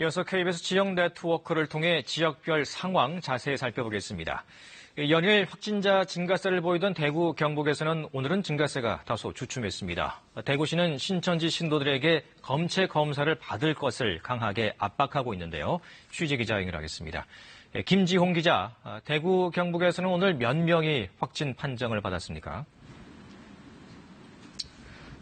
이어서 KBS 지역 네트워크를 통해 지역별 상황 자세히 살펴보겠습니다. 연일 확진자 증가세를 보이던 대구, 경북에서는 오늘은 증가세가 다소 주춤했습니다. 대구시는 신천지 신도들에게 검체 검사를 받을 것을 강하게 압박하고 있는데요. 취재 기자 연결하겠습니다. 김지홍 기자, 대구, 경북에서는 오늘 몇 명이 확진 판정을 받았습니까?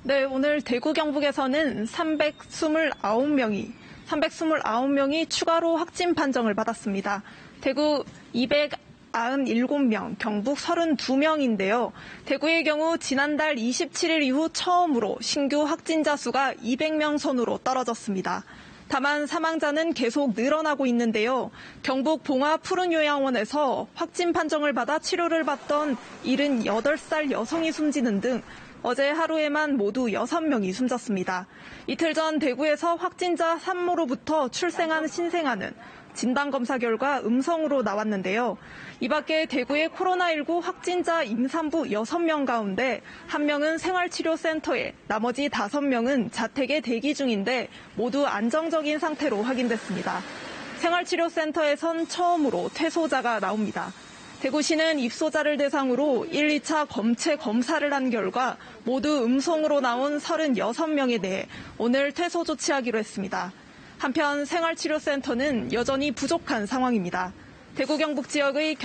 네, 오늘 대구, 경북에서는 329명이 추가로 확진 판정을 받았습니다. 대구 297명, 경북 32명인데요. 대구의 경우 지난달 27일 이후 처음으로 신규 확진자 수가 200명 선으로 떨어졌습니다. 다만 사망자는 계속 늘어나고 있는데요. 경북 봉화 푸른요양원에서 확진 판정을 받아 치료를 받던 78살 여성이 숨지는 등 어제 하루에만 모두 6명이 숨졌습니다. 이틀 전 대구에서 확진자 산모로부터 출생한 신생아는 진단검사 결과 음성으로 나왔는데요. 이 밖에 대구의 코로나19 확진자 임산부 6명 가운데 1명은 생활치료센터에, 나머지 5명은 자택에 대기 중인데 모두 안정적인 상태로 확인됐습니다. 생활치료센터에선 처음으로 퇴소자가 나옵니다. 대구시는 입소자를 대상으로 1, 2차 검체 검사를 한 결과 모두 음성으로 나온 36명에 대해 오늘 퇴소 조치하기로 했습니다. 한편 생활치료센터는 여전히 부족한 상황입니다. 대구 경북 지역의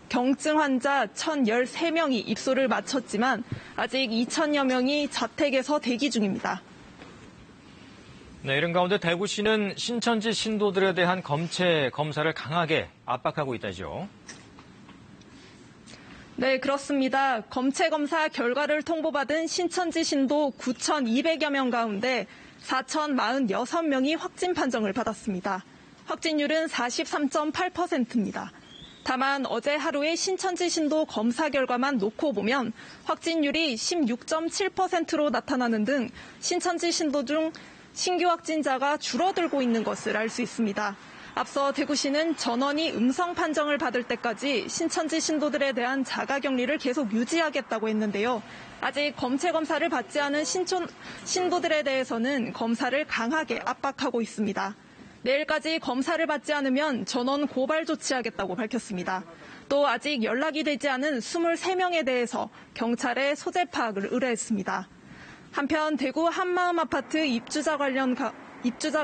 경증 환자 1,013명이 입소를 마쳤지만 아직 2,000여 명이 자택에서 대기 중입니다. 네, 이런 가운데 대구시는 신천지 신도들에 대한 검체 검사를 강하게 압박하고 있다죠. 네, 그렇습니다. 검체 검사 결과를 통보받은 신천지 신도 9,200여 명 가운데 4,046명이 확진 판정을 받았습니다. 확진율은 43.8%입니다. 다만 어제 하루의 신천지 신도 검사 결과만 놓고 보면 확진율이 16.7%로 나타나는 등 신천지 신도 중 신규 확진자가 줄어들고 있는 것을 알 수 있습니다. 앞서 대구시는 전원이 음성 판정을 받을 때까지 신천지 신도들에 대한 자가격리를 계속 유지하겠다고 했는데요. 아직 검체 검사를 받지 않은 신도들에 대해서는 검사를 강하게 압박하고 있습니다. 내일까지 검사를 받지 않으면 전원 고발 조치하겠다고 밝혔습니다. 또 아직 연락이 되지 않은 23명에 대해서 경찰에 소재 파악을 의뢰했습니다. 한편 대구 한마음 아파트 입주자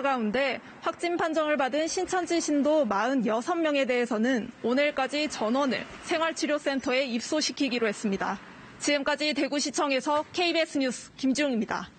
가운데 확진 판정을 받은 신천지 신도 46명에 대해서는 오늘까지 전원을 생활치료센터에 입소시키기로 했습니다. 지금까지 대구시청에서 KBS 뉴스 김지웅입니다.